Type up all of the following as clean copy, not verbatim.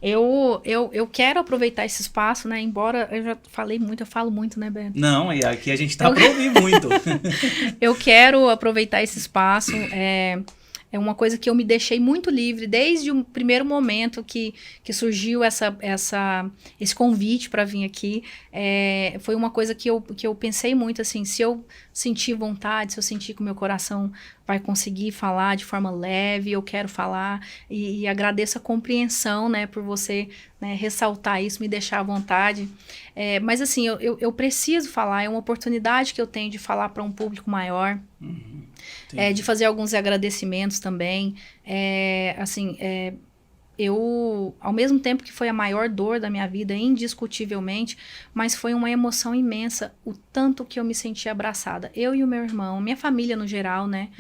Eu quero aproveitar esse espaço, né? Embora eu já falei muito, eu falo muito, né, Beto? Não, e aqui a gente tá para ouvir muito. Eu quero aproveitar esse espaço. É uma coisa que eu me deixei muito livre desde o primeiro momento que surgiu esse convite para vir aqui. Foi uma coisa que eu pensei muito assim: se eu sentir vontade, se eu sentir que o meu coração vai conseguir falar de forma leve, eu quero falar. E agradeço a compreensão, né, por você, né, ressaltar isso, me deixar à vontade. Mas assim, eu preciso falar, é uma oportunidade que eu tenho de falar para um público maior. De fazer alguns agradecimentos também. Assim, eu, ao mesmo tempo que foi a maior dor da minha vida, indiscutivelmente, mas foi uma emoção imensa o tanto que eu me senti abraçada. Eu e o meu irmão, minha família no geral, né?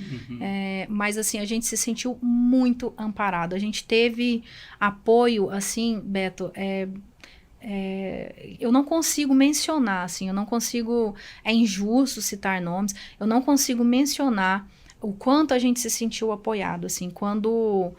Mas assim, a gente se sentiu muito amparado. A gente teve apoio, assim, Beto, eu não consigo mencionar, assim, eu não consigo, é injusto citar nomes, eu não consigo mencionar o quanto a gente se sentiu apoiado, assim, quando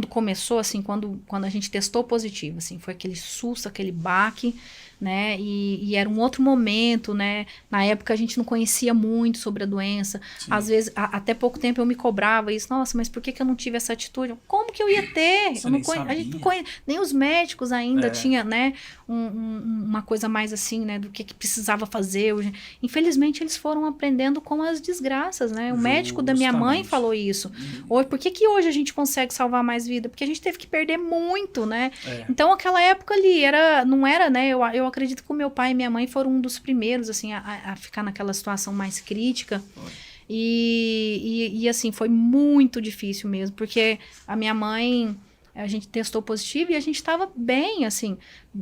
começou, assim, quando a gente testou positivo, assim, foi aquele susto, aquele baque, né, e era um outro momento, né, na época a gente não conhecia muito sobre a doença, Sim. às vezes, até pouco tempo eu me cobrava isso, nossa, mas por que eu não tive essa atitude? Como que eu ia ter? Você Eu não nem a gente não sabia. nem os médicos ainda tinha, né, uma coisa mais assim, né, do que precisava fazer. Infelizmente, eles foram aprendendo com as desgraças, né? O médico da minha mãe Justamente. falou isso. Hoje, por que hoje a gente consegue salvar mais vida? Porque a gente teve que perder muito, né? É. Então, aquela época ali, não era, né? Eu acredito que o meu pai e minha mãe foram um dos primeiros, assim, a ficar naquela situação mais crítica. Foi. E assim, foi muito difícil mesmo, porque a minha mãe, a gente testou positivo e a gente estava bem, assim.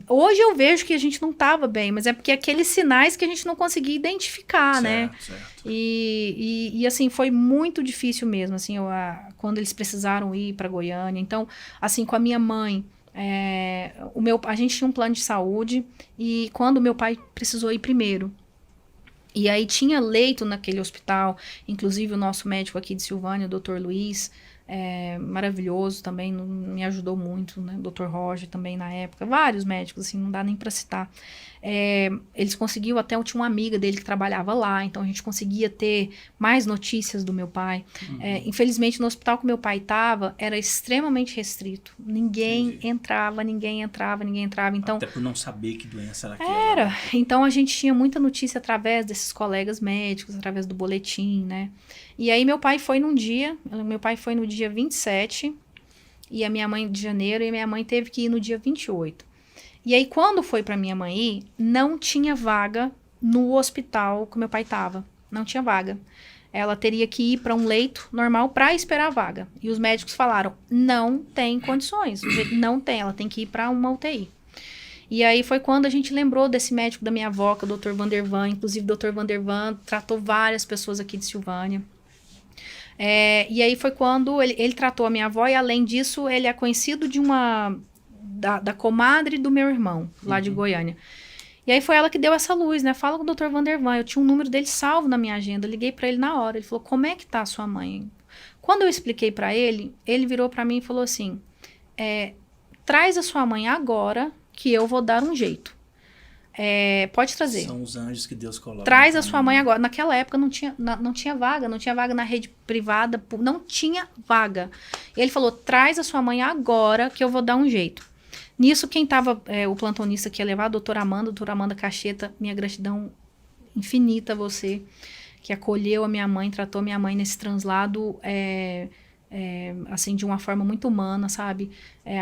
Hoje eu vejo que a gente não estava bem, mas é porque aqueles sinais que a gente não conseguia identificar, né? Certo, certo. Assim, foi muito difícil mesmo, assim, quando eles precisaram ir para Goiânia. Então, assim, com a minha mãe, a gente tinha um plano de saúde e quando o meu pai precisou ir primeiro, e aí tinha leito naquele hospital, inclusive o nosso médico aqui de Silvânia, o Dr. Luiz, maravilhoso também, me ajudou muito, né? O Dr. Roger também na época, vários médicos, assim, não dá nem para citar. Eles conseguiam, até eu tinha uma amiga dele que trabalhava lá, então a gente conseguia ter mais notícias do meu pai. Infelizmente, no hospital que meu pai estava, era extremamente restrito. Ninguém Entendi. entrava, ninguém entrava, ninguém entrava. Então, Até por não saber que doença era aquela, né? então a gente tinha muita notícia através desses colegas médicos, através do boletim, né? E aí meu pai foi no dia 27, e a minha mãe de janeiro, e minha mãe teve que ir no dia 28. E aí quando foi para minha mãe ir, não tinha vaga no hospital que meu pai estava. Não tinha vaga. Ela teria que ir para um leito normal para esperar a vaga. E os médicos falaram: não tem condições, não tem, ela tem que ir para uma UTI. E aí foi quando a gente lembrou desse médico da minha avó, que é o Dr. Vandervan. Inclusive, o Dr. Vandervan tratou várias pessoas aqui de Silvânia. E aí foi quando ele tratou a minha avó, e além disso, ele é conhecido da comadre do meu irmão, lá de Goiânia. E aí foi ela que deu essa luz, né? Fala com o Dr. Vandervan. Eu tinha um número dele salvo na minha agenda. Eu liguei para ele na hora. Ele falou: como é que tá a sua mãe? Quando eu expliquei para ele, ele virou para mim e falou assim: traz a sua mãe agora, que eu vou dar um jeito. Pode trazer. São os anjos que Deus coloca no Traz a sua mãe caminho. agora. Naquela época não tinha vaga na rede privada, não tinha vaga. E ele falou: traz a sua mãe agora, que eu vou dar um jeito. Nisso, quem estava, o plantonista que ia levar, a doutora Amanda Cacheta, minha gratidão infinita a você, que acolheu a minha mãe, tratou minha mãe nesse translado, assim, de uma forma muito humana, sabe?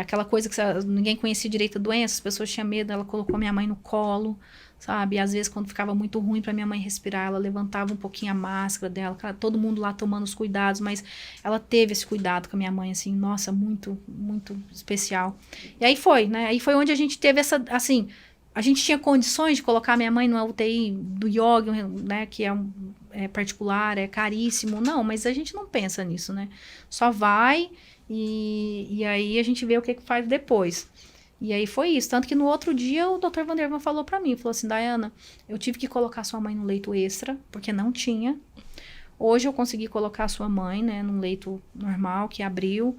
Aquela coisa que ninguém conhecia direito a doença, as pessoas tinham medo, ela colocou minha mãe no colo, sabe? E às vezes, quando ficava muito ruim para minha mãe respirar, ela levantava um pouquinho a máscara dela, todo mundo lá tomando os cuidados, mas ela teve esse cuidado com a minha mãe, assim, nossa, muito, muito especial. E aí foi, né? Aí foi onde a gente teve essa, assim, a gente tinha condições de colocar minha mãe numa UTI do IOG, né, que é particular, é caríssimo. Não, mas a gente não pensa nisso, né? Só vai e aí a gente vê o que faz depois. E aí foi isso. Tanto que no outro dia o Dr. Vandervan falou pra mim, falou assim: Dayana, eu tive que colocar sua mãe no leito extra, porque não tinha. Hoje eu consegui colocar sua mãe, né, num leito normal, que abriu.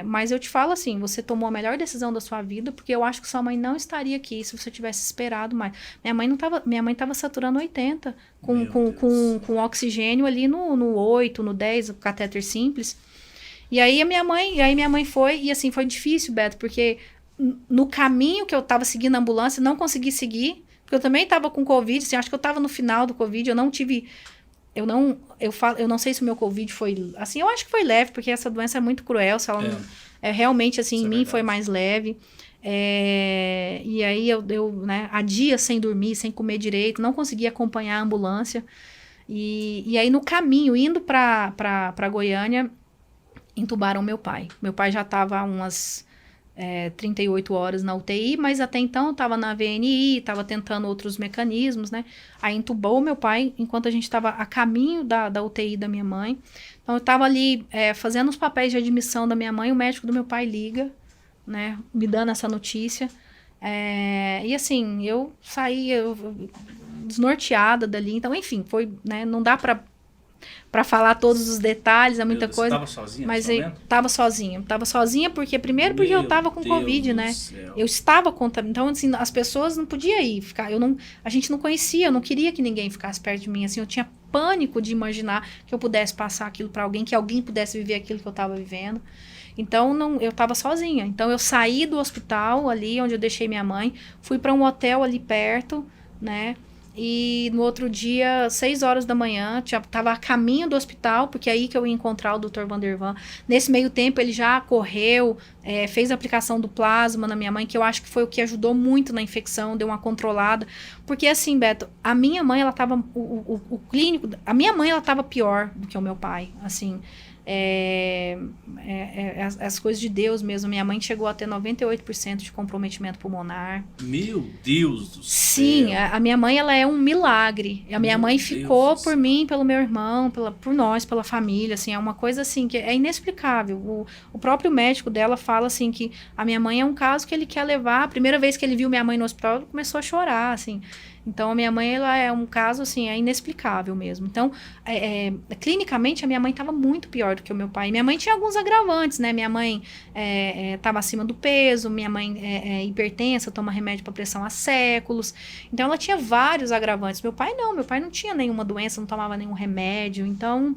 Mas eu te falo assim, você tomou a melhor decisão da sua vida, porque eu acho que sua mãe não estaria aqui se você tivesse esperado mais. Minha mãe tava saturando 80, com oxigênio ali no 8, no 10, o catéter simples. E aí minha mãe foi, e assim, foi difícil, Beto, porque no caminho que eu tava seguindo a ambulância, não consegui seguir, porque eu também tava com Covid, assim, acho que eu tava no final do Covid, eu não sei se o meu Covid foi, assim, eu acho que foi leve, porque essa doença é muito cruel, se ela não, realmente, assim, em mim foi mais leve. E aí né, há dias sem dormir, sem comer direito, não conseguia acompanhar a ambulância. E aí no caminho, indo para Goiânia, entubaram meu pai. Meu pai já estava há umas 38 horas na UTI, mas até então estava na VNI, estava tentando outros mecanismos, né? Aí entubou meu pai enquanto a gente estava a caminho da UTI da minha mãe. Então eu estava ali fazendo os papéis de admissão da minha mãe, o médico do meu pai liga, né? Me dando essa notícia. E assim, eu saí desnorteada dali. Então, enfim, foi, né? Não dá para falar todos os detalhes, é muita coisa. Você estava sozinha mas eu tava sozinha porque porque eu tava com Covid, né? Eu estava contaminada. Então, assim, as pessoas não podiam ir ficar. A gente não conhecia, eu não queria que ninguém ficasse perto de mim, assim, eu tinha pânico de imaginar que eu pudesse passar aquilo para alguém, que alguém pudesse viver aquilo que eu estava vivendo. Então, eu estava sozinha. Então, eu saí do hospital ali onde eu deixei minha mãe, fui para um hotel ali perto, né? E no outro dia, 6 horas da manhã, estava a caminho do hospital, porque é aí que eu ia encontrar o Dr. Vandervan. Nesse meio tempo, ele já correu, fez a aplicação do plasma na minha mãe, que eu acho que foi o que ajudou muito na infecção, deu uma controlada. Porque assim, Beto, a minha mãe, ela estava... O clínico... A minha mãe, ela estava pior do que o meu pai, assim... as coisas de Deus mesmo. Minha mãe chegou a ter 98% de comprometimento pulmonar. Meu Deus do céu! Sim, a minha mãe, ela é um milagre. A minha mãe ficou por mim, pelo meu irmão, por nós, pela família, assim, é uma coisa assim que é inexplicável. O próprio médico dela fala assim que a minha mãe é um caso que ele quer levar. A primeira vez que ele viu minha mãe no hospital, ele começou a chorar, assim. Então, a minha mãe, ela é um caso, assim, é inexplicável mesmo. Então, clinicamente, a minha mãe estava muito pior do que o meu pai. Minha mãe tinha alguns agravantes, né? Minha mãe estava acima do peso, minha mãe é hipertensa, toma remédio para pressão há séculos. Então, ela tinha vários agravantes. Meu pai não tinha nenhuma doença, não tomava nenhum remédio. Então,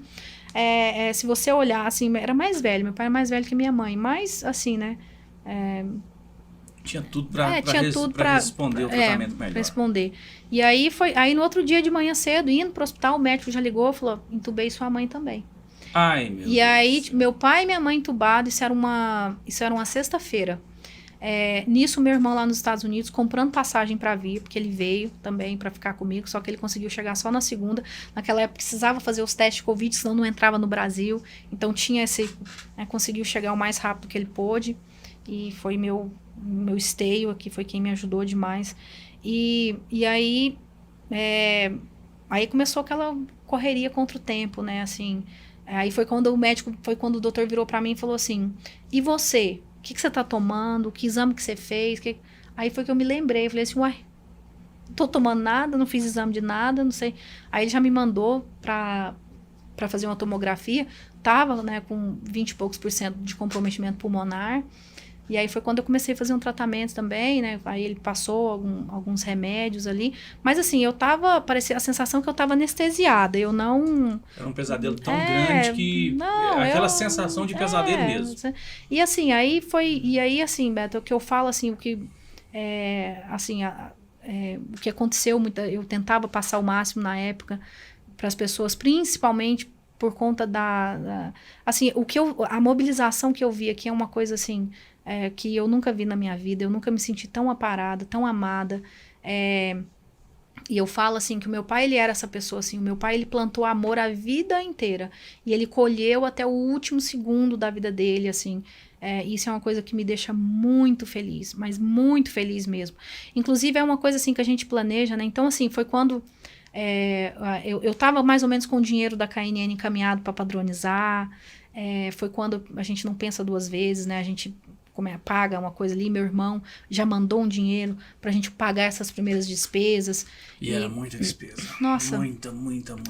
se você olhar, assim, era mais velho. Meu pai era mais velho que minha mãe. Mas, assim, né? Tinha tudo para responder o tratamento melhor. Responder. E aí no outro dia de manhã cedo, indo pro hospital, o médico já ligou e falou: entubei sua mãe também. Ai, meu Deus. Aí, meu pai e minha mãe entubados, isso era uma sexta-feira. Nisso, meu irmão lá nos Estados Unidos, comprando passagem para vir, porque ele veio também para ficar comigo, só que ele conseguiu chegar só na segunda. Naquela época, precisava fazer os testes de Covid, senão não entrava no Brasil. Então, tinha conseguiu chegar o mais rápido que ele pôde. E foi meu esteio aqui, foi quem me ajudou demais. E aí, aí começou aquela correria contra o tempo, né, assim. Aí foi quando o doutor virou para mim e falou assim: e você? O que você tá tomando? Que exame que você fez? Aí foi que eu me lembrei, eu falei assim: uai, não tô tomando nada, não fiz exame de nada, não sei. Aí ele já me mandou para fazer uma tomografia, tava, né, com 20 e poucos % de comprometimento pulmonar. E aí foi quando eu comecei a fazer um tratamento também, né? Aí ele passou alguns remédios ali. Mas assim, parecia a sensação que eu tava anestesiada. Eu não... Era um pesadelo tão grande que... aquela sensação de pesadelo mesmo. E assim, assim, Beto, o que eu falo, assim, o que... o que aconteceu, eu tentava passar o máximo na época para as pessoas, principalmente por conta assim, a mobilização que eu vi aqui é uma coisa assim... que eu nunca vi na minha vida, eu nunca me senti tão aparada, tão amada, e eu falo assim, que o meu pai, ele era essa pessoa assim, o meu pai, ele plantou amor a vida inteira, e ele colheu até o último segundo da vida dele, assim, isso é uma coisa que me deixa muito feliz, mas muito feliz mesmo, inclusive é uma coisa assim que a gente planeja, né, então assim, foi quando eu tava mais ou menos com o dinheiro da KNN encaminhado para padronizar, foi quando a gente não pensa duas vezes, né, a gente paga uma coisa ali, meu irmão já mandou um dinheiro pra gente pagar essas primeiras despesas. E era muita despesa. Nossa. Muita.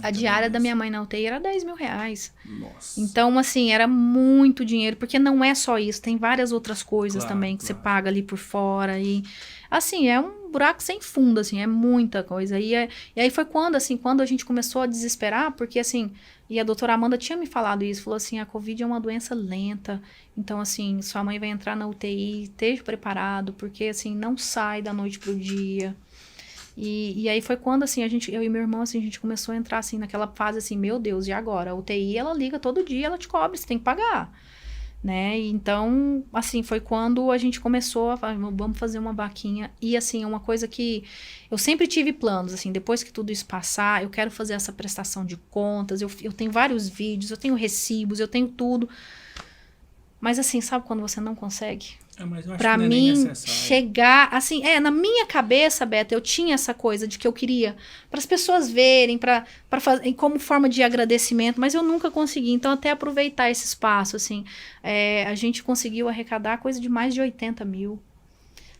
A diária da minha mãe na UTI era 10 mil reais. Nossa. Então, assim, era muito dinheiro, porque não é só isso, tem várias outras coisas também que você paga ali por fora. E, assim, é um buraco sem fundo, assim, é muita coisa. E aí foi quando a gente começou a desesperar, porque, assim, e a doutora Amanda tinha me falado isso, falou assim, a Covid é uma doença lenta, então, assim, sua mãe vai entrar na UTI, esteja preparado, porque, assim, não sai da noite pro dia. E aí foi quando, assim, eu e meu irmão, assim, a gente começou a entrar, assim, naquela fase, assim, meu Deus, e agora? A UTI, ela liga todo dia, ela te cobra, você tem que pagar, né? Então, assim, foi quando a gente começou a falar, vamos fazer uma vaquinha. E, assim, uma coisa que eu sempre tive planos, assim, depois que tudo isso passar, eu quero fazer essa prestação de contas, eu tenho vários vídeos, eu tenho recibos, eu tenho tudo. Mas, assim, sabe quando você não consegue? Mas eu acho pra que não é mim, nem necessário. chegar, assim, na minha cabeça, Beto, eu tinha essa coisa de que eu queria, para as pessoas verem, para fazer como forma de agradecimento, mas eu nunca consegui, então até aproveitar esse espaço, assim, a gente conseguiu arrecadar coisa de mais de 80 mil,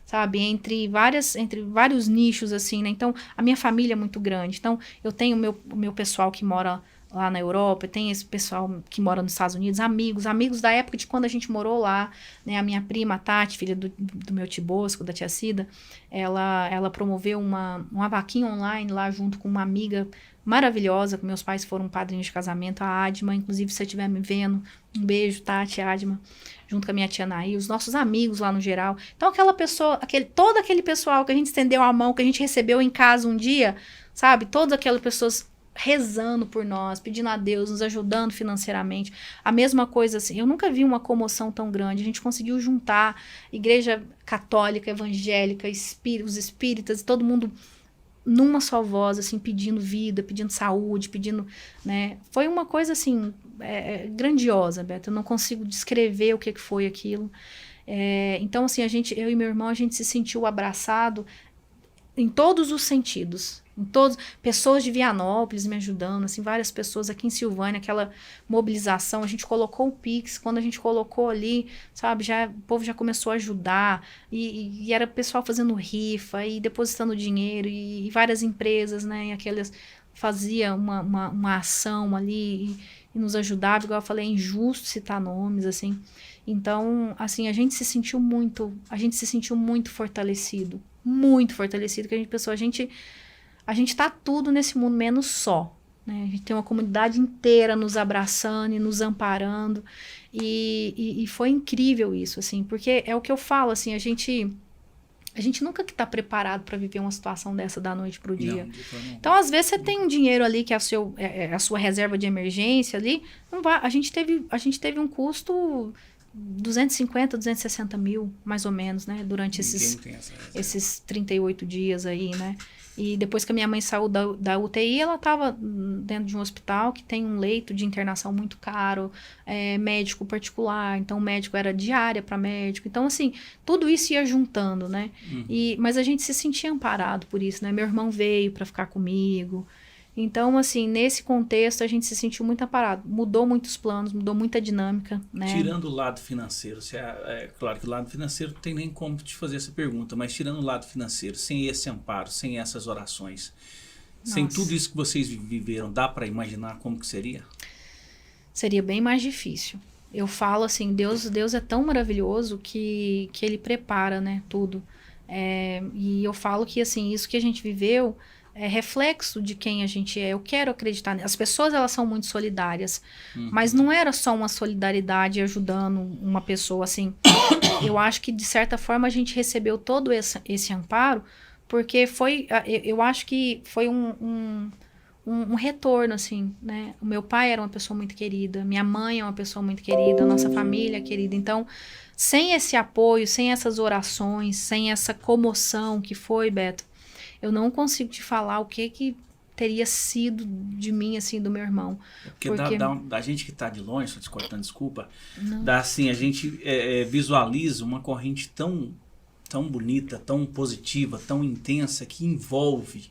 sabe, entre vários nichos, assim, né, então a minha família é muito grande, então eu tenho o meu pessoal que mora lá na Europa, tem esse pessoal que mora nos Estados Unidos, amigos da época de quando a gente morou lá, né, a minha prima, a Tati, filha do meu tio Bosco, da tia Cida, ela promoveu uma vaquinha online lá junto com uma amiga maravilhosa, que meus pais foram padrinhos de casamento, a Adma, inclusive se você estiver me vendo, um beijo, Tati, Adma, junto com a minha tia Naí, os nossos amigos lá no geral, então aquela pessoa, todo aquele pessoal que a gente estendeu a mão, que a gente recebeu em casa um dia, sabe, todas aquelas pessoas rezando por nós, pedindo a Deus, nos ajudando financeiramente. A mesma coisa assim, eu nunca vi uma comoção tão grande. A gente conseguiu juntar igreja católica, evangélica, os espíritas, todo mundo numa só voz, assim, pedindo vida, pedindo saúde, pedindo, né? Foi uma coisa, assim, grandiosa, Beto. Eu não consigo descrever o que foi aquilo. Então, assim, eu e meu irmão, a gente se sentiu abraçado em todos os sentidos. Pessoas de Vianópolis me ajudando, assim, várias pessoas aqui em Silvânia, aquela mobilização, a gente colocou o Pix, quando a gente colocou ali, sabe, o povo já começou a ajudar, e era pessoal fazendo rifa, e depositando dinheiro, e várias empresas, né, e aquelas, fazia uma ação ali, e nos ajudava, igual eu falei, é injusto citar nomes, assim, então, assim, a gente se sentiu muito fortalecido, que a gente pensou, a gente tá tudo nesse mundo menos só, né? A gente tem uma comunidade inteira nos abraçando e nos amparando, e foi incrível isso, assim, porque é o que eu falo, assim, a gente nunca que tá preparado para viver uma situação dessa da noite pro dia. Não. Então, às vezes, você tem um dinheiro ali que é a sua reserva de emergência ali, não vai, a gente teve um custo 250, 260 mil, mais ou menos, né? Durante esses 38 dias aí, né? E depois que a minha mãe saiu da UTI, ela estava dentro de um hospital que tem um leito de internação muito caro, médico particular, então o médico era diária para médico. Então, assim, tudo isso ia juntando, né? Mas a gente se sentia amparado por isso, né? Meu irmão veio para ficar comigo. Então, assim, nesse contexto, a gente se sentiu muito amparado. Mudou muitos planos, mudou muita dinâmica, né? Tirando o lado financeiro, claro que o lado financeiro não tem nem como te fazer essa pergunta, mas tirando o lado financeiro, sem esse amparo, sem essas orações, sem tudo isso que vocês viveram, dá para imaginar como que seria? Seria bem mais difícil. Eu falo assim, Deus é tão maravilhoso que ele prepara, né, tudo. E eu falo que, assim, isso que a gente viveu é reflexo de quem a gente é. Eu quero acreditar. As pessoas, elas são muito solidárias. Mas não era só uma solidariedade ajudando uma pessoa, assim. Eu acho que, de certa forma, a gente recebeu todo esse amparo, porque eu acho que foi um retorno, assim, né? O meu pai era uma pessoa muito querida, minha mãe é uma pessoa muito querida, a nossa família é querida. Então, sem esse apoio, sem essas orações, sem essa comoção que foi, Beto, eu não consigo te falar o que teria sido de mim, assim, do meu irmão. Porque da gente que está de longe, só te cortando, desculpa, dá assim, a gente visualiza uma corrente tão bonita, tão positiva, tão intensa, que envolve.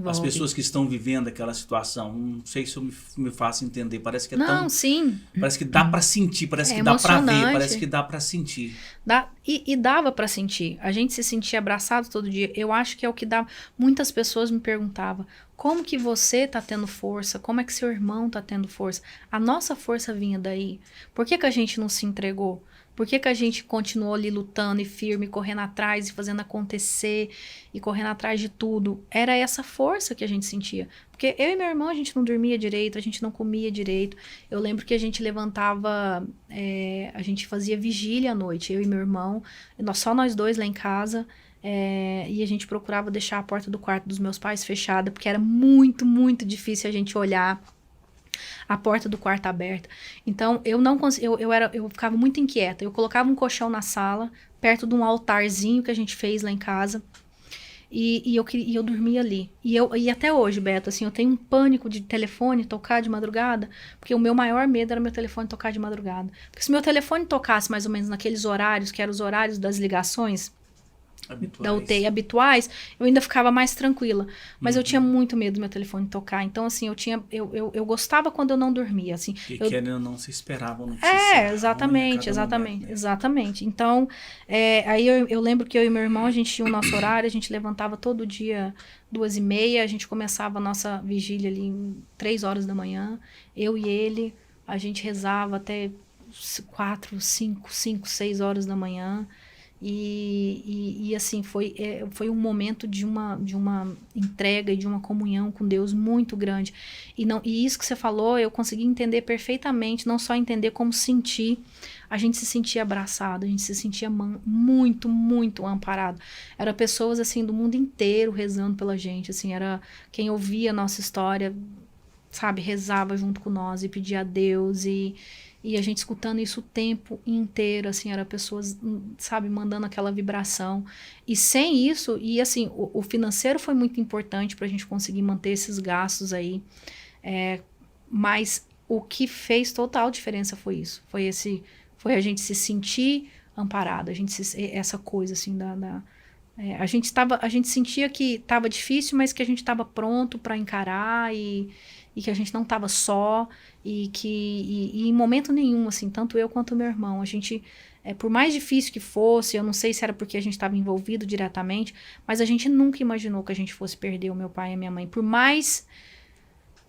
As pessoas que estão vivendo aquela situação, não sei se eu me faço entender, parece que é Não, sim. Parece que dá para sentir, parece que dá para ver, parece que dá para sentir. E dava para sentir. A gente se sentia abraçado todo dia. Eu acho que é o que dá. Muitas pessoas me perguntavam, como que você tá tendo força? Como é que seu irmão tá tendo força? A nossa força vinha daí. Por que a gente não se entregou? Por que a gente continuou ali lutando e firme, correndo atrás e fazendo acontecer e correndo atrás de tudo? Era essa força que a gente sentia. Porque eu e meu irmão, a gente não dormia direito, a gente não comia direito. Eu lembro que a gente levantava, a gente fazia vigília à noite, eu e meu irmão, só nós dois lá em casa. E a gente procurava deixar a porta do quarto dos meus pais fechada, porque era muito, muito difícil a gente olhar a porta do quarto aberta. Então, eu não eu ficava muito inquieta. Eu colocava um colchão na sala, perto de um altarzinho que a gente fez lá em casa, e eu dormia ali. E até hoje, Beto, assim, eu tenho um pânico de telefone tocar de madrugada, porque o meu maior medo era meu telefone tocar de madrugada. Porque se meu telefone tocasse mais ou menos naqueles horários, que eram os horários das ligações da UTI habituais, eu ainda ficava mais tranquila. Mas eu tinha muito medo do meu telefone tocar. Então, assim, eu gostava quando eu não dormia, assim. E querendo ou não, você esperava a notícia. Exatamente. Momento, né? Exatamente. Então, aí eu lembro que eu e meu irmão, a gente tinha o nosso horário, a gente levantava todo dia 2h30, a gente começava a nossa vigília ali em 3 horas da manhã, eu e ele, a gente rezava até 4, 5, 6 horas da manhã. E assim, foi um momento de uma entrega e de uma comunhão com Deus muito grande. E isso que você falou, eu consegui entender perfeitamente, não só entender como sentir. A gente se sentia abraçado, a gente se sentia muito, muito amparado. Era pessoas assim do mundo inteiro rezando pela gente, assim, era quem ouvia a nossa história, sabe, rezava junto com nós e pedia a Deus e a gente escutando isso o tempo inteiro, assim, era pessoas, sabe, mandando aquela vibração. E sem isso, e assim, o financeiro foi muito importante para a gente conseguir manter esses gastos aí, mas o que fez total diferença foi isso. Foi a gente se sentir amparado, essa coisa, assim, a gente sentia que estava difícil, mas que a gente estava pronto para encarar e que a gente não estava só e em momento nenhum, assim, tanto eu quanto o meu irmão, a gente, por mais difícil que fosse, eu não sei se era porque a gente estava envolvido diretamente, mas a gente nunca imaginou que a gente fosse perder o meu pai e a minha mãe, por mais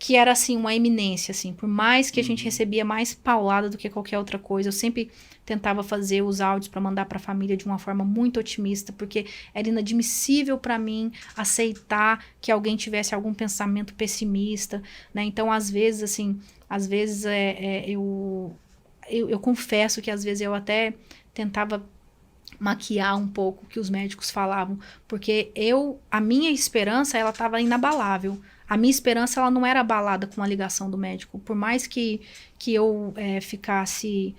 que era, assim, uma eminência, assim, por mais que a gente recebia mais paulada do que qualquer outra coisa, eu sempre tentava fazer os áudios para mandar para a família de uma forma muito otimista, porque era inadmissível para mim aceitar que alguém tivesse algum pensamento pessimista, né? Então, às vezes, eu confesso que às vezes eu até tentava maquiar um pouco o que os médicos falavam, porque a minha esperança, ela estava inabalável. A minha esperança, ela não era abalada com a ligação do médico. Por mais que eu ficasse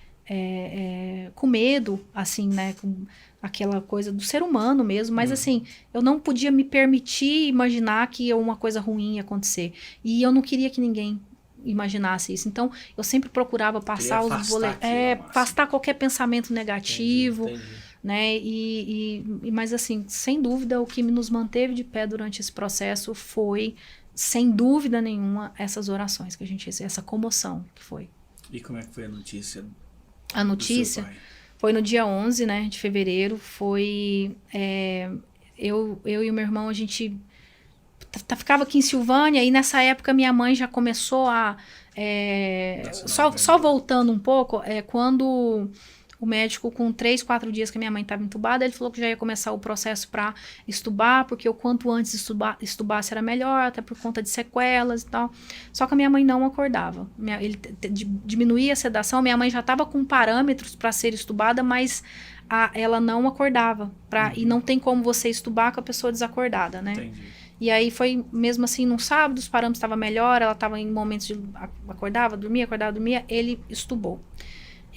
com medo, assim, né, com aquela coisa do ser humano mesmo, mas assim, eu não podia me permitir imaginar que uma coisa ruim ia acontecer. E eu não queria que ninguém imaginasse isso. Então, eu sempre procurava passar os boletos, afastar qualquer pensamento negativo. Entendi. Né? Mas assim, sem dúvida, o que nos manteve de pé durante esse processo foi, sem dúvida nenhuma, essas orações que a gente fez, essa comoção que foi. E como é que foi a notícia? A notícia foi no dia 11, né, de fevereiro. Foi eu e o meu irmão, a gente ficava aqui em Silvânia, e nessa época minha mãe já começou a só voltando um pouco, quando o médico, com 3, 4 dias que a minha mãe estava entubada, ele falou que já ia começar o processo para estubar, porque o quanto antes estubasse era melhor, até por conta de sequelas e tal. Só que a minha mãe não acordava. Ele diminuía a sedação, minha mãe já estava com parâmetros para ser estubada, mas ela não acordava. E não tem como você estubar com a pessoa desacordada, né? Entendi. E aí foi mesmo assim, no sábado, os parâmetros estavam melhor, ela estava em momentos de acordava, dormia, ele estubou.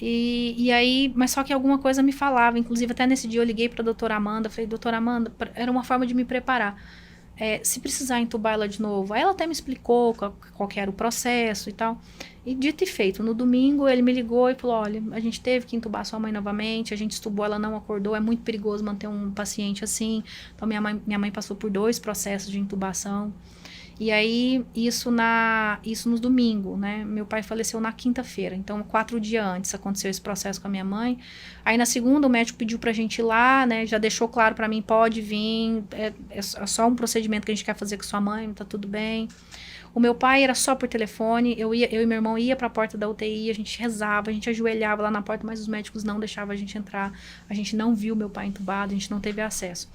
E aí, mas só que alguma coisa me falava, inclusive até nesse dia eu liguei para a doutora Amanda, falei, doutora Amanda, era uma forma de me preparar. se precisar entubar ela de novo. Aí ela até me explicou qual que era o processo e tal. E dito e feito, no domingo ele me ligou e falou, olha, a gente teve que entubar sua mãe novamente, a gente estubou, ela não acordou, é muito perigoso manter um paciente assim. Então minha mãe passou por 2 processos de intubação. E aí, isso no domingo, né? Meu pai faleceu na quinta-feira, então 4 dias antes aconteceu esse processo com a minha mãe. Aí na segunda o médico pediu pra gente ir lá, né? Já deixou claro pra mim, pode vir, é só um procedimento que a gente quer fazer com sua mãe, tá tudo bem. O meu pai era só por telefone, eu e meu irmão ia pra porta da UTI, a gente rezava, a gente ajoelhava lá na porta, mas os médicos não deixavam a gente entrar. A gente não viu meu pai entubado, a gente não teve acesso.